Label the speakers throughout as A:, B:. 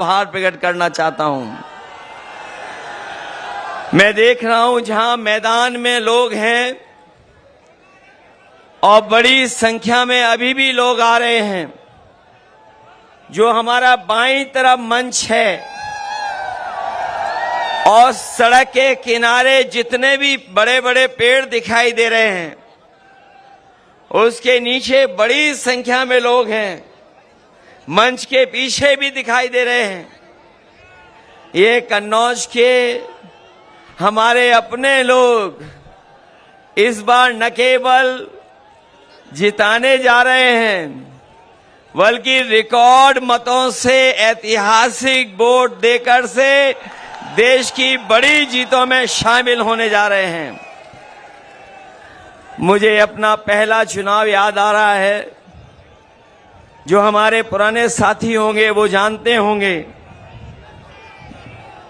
A: आभार प्रकट करना चाहता हूं। मैं देख रहा हूं जहां मैदान में लोग हैं और बड़ी संख्या में अभी भी लोग आ रहे हैं। जो हमारा बाईं तरफ मंच है और सड़क के किनारे जितने भी बड़े बड़े पेड़ दिखाई दे रहे हैं, उसके नीचे बड़ी संख्या में लोग हैं। मंच के पीछे भी दिखाई दे रहे हैं। ये कन्नौज के हमारे अपने लोग इस बार न केवल जिताने जा रहे हैं, बल्कि रिकॉर्ड मतों से ऐतिहासिक वोट देकर से देश की बड़ी जीतों में शामिल होने जा रहे हैं। मुझे अपना पहला चुनाव याद आ रहा है। जो हमारे पुराने साथी होंगे वो जानते होंगे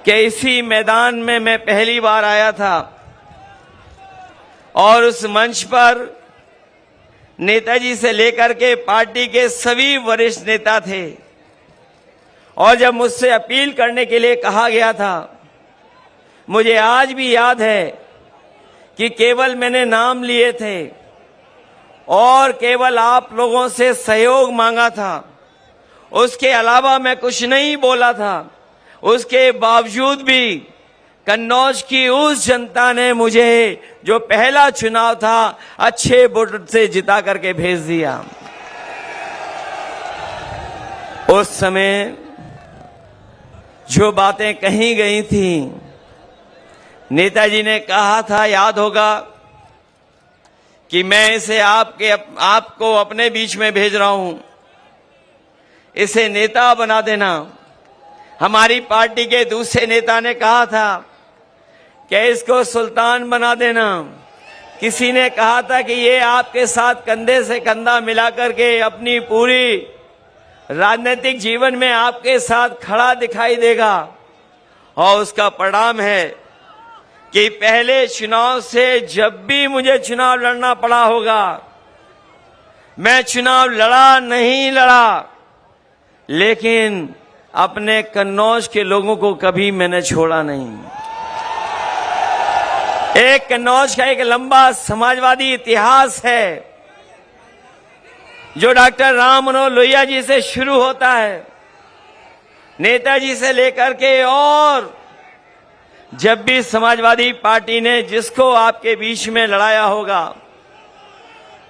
A: कि इसी मैदान में मैं पहली बार आया था और उस मंच पर नेताजी से लेकर के पार्टी के सभी वरिष्ठ नेता थे। और जब मुझसे अपील करने के लिए कहा गया था, मुझे आज भी याद है कि केवल मैंने नाम लिए थे और केवल आप लोगों से सहयोग मांगा था। उसके अलावा मैं कुछ नहीं बोला था। उसके बावजूद भी कन्नौज की उस जनता ने मुझे, जो पहला चुनाव था, अच्छे वोट से जिता करके भेज दिया। उस समय जो बातें कही गई थी, नेताजी ने कहा था, याद होगा, कि मैं इसे आपको अपने बीच में भेज रहा हूं, इसे नेता बना देना। हमारी पार्टी के दूसरे नेता ने कहा था कि इसको सुल्तान बना देना। किसी ने कहा था कि ये आपके साथ कंधे से कंधा मिलाकर के अपनी पूरी राजनीतिक जीवन में आपके साथ खड़ा दिखाई देगा। और उसका परिणाम है कि पहले चुनाव से जब भी मुझे चुनाव लड़ना पड़ा होगा, मैं चुनाव लड़ा नहीं लड़ा, लेकिन अपने कन्नौज के लोगों को कभी मैंने छोड़ा नहीं। एक कन्नौज का एक लंबा समाजवादी इतिहास है जो डॉक्टर राम मनोहर लोहिया जी से शुरू होता है, नेताजी से लेकर के, और जब भी समाजवादी पार्टी ने जिसको आपके बीच में लड़ाया होगा,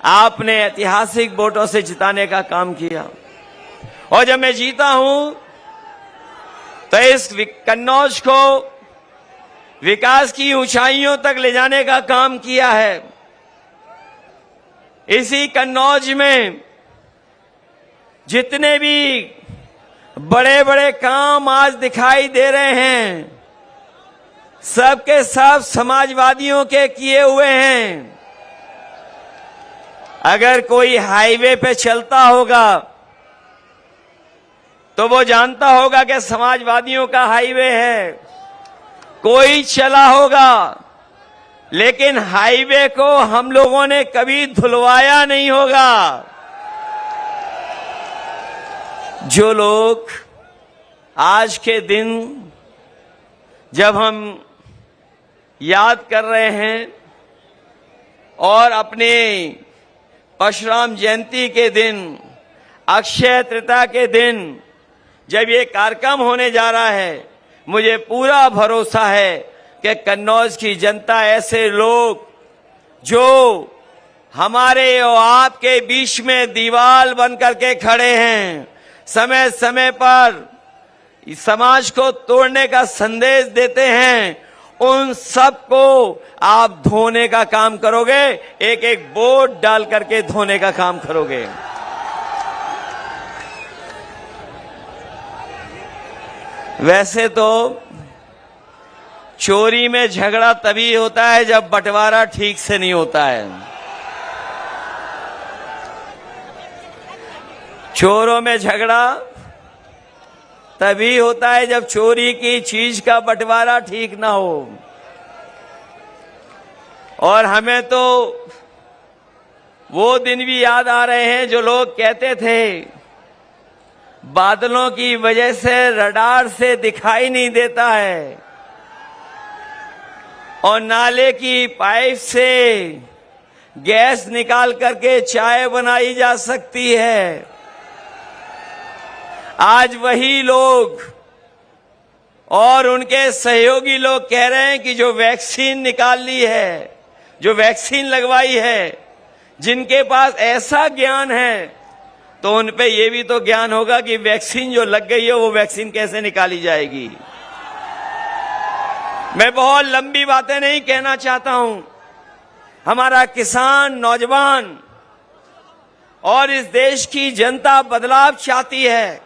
A: आपने ऐतिहासिक वोटों से जिताने का काम किया। और जब मैं जीता हूं तो इस कन्नौज को विकास की ऊंचाइयों तक ले जाने का काम किया है। इसी कन्नौज में जितने भी बड़े बड़े काम आज दिखाई दे रहे हैं, सबके सब समाजवादियों के किए हुए हैं। अगर कोई हाईवे पे चलता होगा तो वो जानता होगा कि समाजवादियों का हाईवे है। कोई चला होगा, लेकिन हाईवे को हम लोगों ने कभी धुलवाया नहीं होगा। जो लोग आज के दिन जब हम याद कर रहे हैं और अपने परशुराम जयंती के दिन, अक्षय तृतीया के दिन जब ये कार्यक्रम होने जा रहा है, मुझे पूरा भरोसा है कि कन्नौज की जनता, ऐसे लोग जो हमारे और आपके बीच में दीवार बन करके खड़े हैं, समय समय पर समाज को तोड़ने का संदेश देते हैं, उन सबको आप धोने का काम करोगे। एक एक वोट डाल करके धोने का काम करोगे। वैसे तो चोरी में झगड़ा तभी होता है जब बंटवारा ठीक से नहीं होता है। चोरों में झगड़ा तभी होता है जब चोरी की चीज का बंटवारा ठीक ना हो। और हमें तो वो दिन भी याद आ रहे हैं जो लोग कहते थे बादलों की वजह से रडार से दिखाई नहीं देता है और नाले की पाइप से गैस निकाल करके चाय बनाई जा सकती है। आज वही लोग और उनके सहयोगी लोग कह रहे हैं कि जो वैक्सीन निकाल ली है, जो वैक्सीन लगवाई है, जिनके पास ऐसा ज्ञान है तो उन पे ये भी तो ज्ञान होगा कि वैक्सीन जो लग गई है वो वैक्सीन कैसे निकाली जाएगी। मैं बहुत लंबी बातें नहीं कहना चाहता हूं। हमारा किसान, नौजवान और इस देश की जनता बदलाव चाहती है।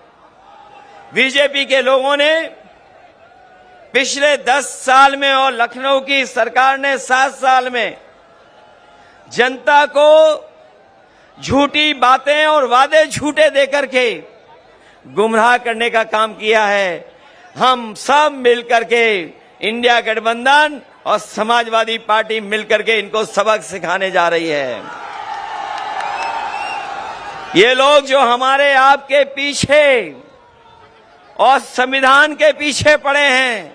A: बीजेपी के लोगों ने पिछले 10 साल में और लखनऊ की सरकार ने 7 साल में जनता को झूठी बातें और वादे झूठे देकर के गुमराह करने का काम किया है। हम सब मिलकर के इंडिया गठबंधन और समाजवादी पार्टी मिलकर के इनको सबक सिखाने जा रही है। ये लोग जो हमारे आपके पीछे और संविधान के पीछे पड़े हैं,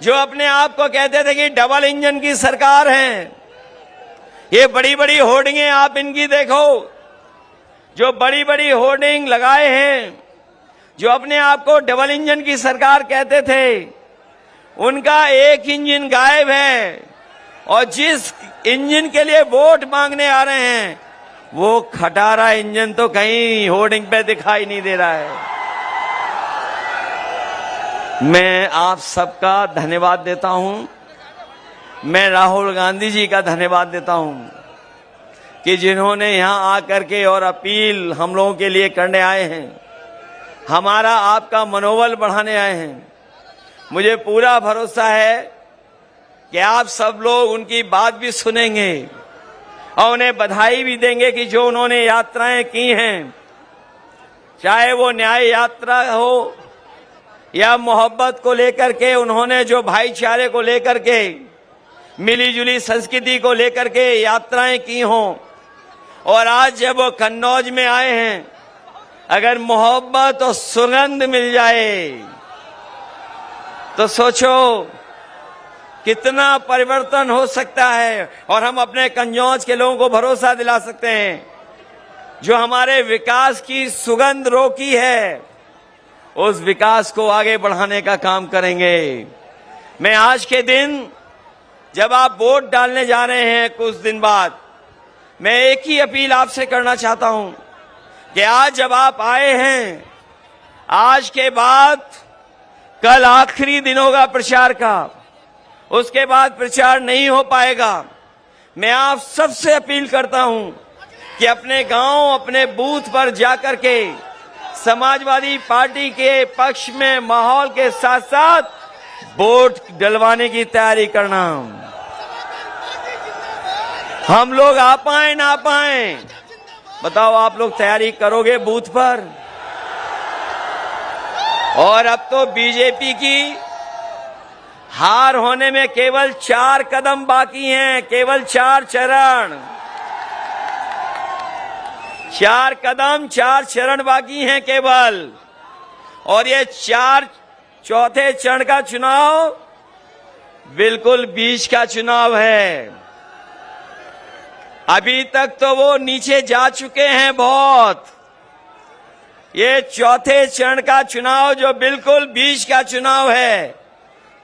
A: जो अपने आप को कहते थे कि डबल इंजन की सरकार है, ये बड़ी बड़ी होर्डिंगें आप इनकी देखो, जो बड़ी बड़ी होर्डिंग लगाए हैं, जो अपने आप को डबल इंजन की सरकार कहते थे, उनका एक इंजन गायब है और जिस इंजन के लिए वोट मांगने आ रहे हैं वो खटारा इंजन तो कहीं होर्डिंग पे दिखाई नहीं दे रहा है। मैं आप सबका धन्यवाद देता हूं। मैं राहुल गांधी जी का धन्यवाद देता हूं कि जिन्होंने यहां आकर के और अपील हम लोगों के लिए करने आए हैं, हमारा आपका मनोबल बढ़ाने आए हैं। मुझे पूरा भरोसा है कि आप सब लोग उनकी बात भी सुनेंगे और उन्हें बधाई भी देंगे कि जो उन्होंने यात्राएं की हैं, चाहे वो न्याय यात्रा हो या मोहब्बत को लेकर के, उन्होंने जो भाईचारे को लेकर के, मिलीजुली संस्कृति को लेकर के यात्राएं की हों, और आज जब वो कन्नौज में आए हैं, अगर मोहब्बत और सुगंध मिल जाए तो सोचो कितना परिवर्तन हो सकता है। और हम अपने कन्नौज के लोगों को भरोसा दिला सकते हैं, जो हमारे विकास की सुगंध रोकी है, उस विकास को आगे बढ़ाने का काम करेंगे। मैं आज के दिन जब आप वोट डालने जा रहे हैं कुछ दिन बाद, मैं एक ही अपील आपसे करना चाहता हूं कि आज जब आप आए हैं, आज के बाद कल आखिरी दिन होगा प्रचार का, उसके बाद प्रचार नहीं हो पाएगा। मैं आप सबसे अपील करता हूं कि अपने गांव, अपने बूथ पर जाकर के समाजवादी पार्टी के पक्ष में माहौल के साथ साथ वोट डलवाने की तैयारी करना। हम लोग आ पाए ना पाए, बताओ आप लोग तैयारी करोगे बूथ पर? और अब तो बीजेपी की हार होने में केवल 4 कदम बाकी हैं, केवल 4 चरण, 4 कदम, 4 चरण बाकी हैं केवल। और ये 4 चरण का चुनाव बिल्कुल बीच का चुनाव है। अभी तक तो वो नीचे जा चुके हैं बहुत। ये 4थे चरण का चुनाव जो बिल्कुल बीच का चुनाव है,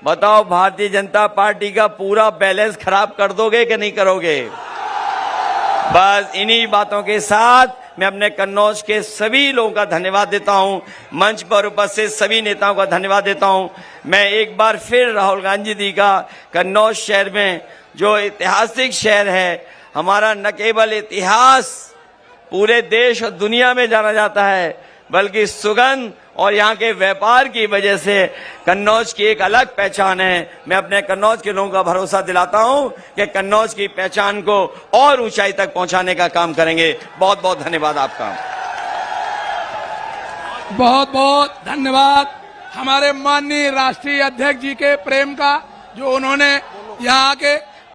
A: बताओ भारतीय जनता पार्टी का पूरा बैलेंस खराब कर दोगे कि नहीं करोगे? बस इन्हीं बातों के साथ मैं अपने कन्नौज के सभी लोगों का धन्यवाद देता हूं, मंच पर उपस्थित सभी नेताओं का धन्यवाद देता हूं। मैं एक बार फिर राहुल गांधी जी का कन्नौज शहर में, जो ऐतिहासिक शहर है, हमारा न केवल इतिहास पूरे देश और दुनिया में जाना जाता है, बल्कि सुगंध और यहाँ के व्यापार की वजह से कन्नौज की एक अलग पहचान है। मैं अपने कन्नौज के लोगों का भरोसा दिलाता हूँ कि कन्नौज की पहचान को और ऊंचाई तक पहुंचाने का काम करेंगे। बहुत बहुत धन्यवाद आपका।
B: बहुत बहुत धन्यवाद हमारे माननीय राष्ट्रीय अध्यक्ष जी के प्रेम का, जो उन्होंने यहाँ के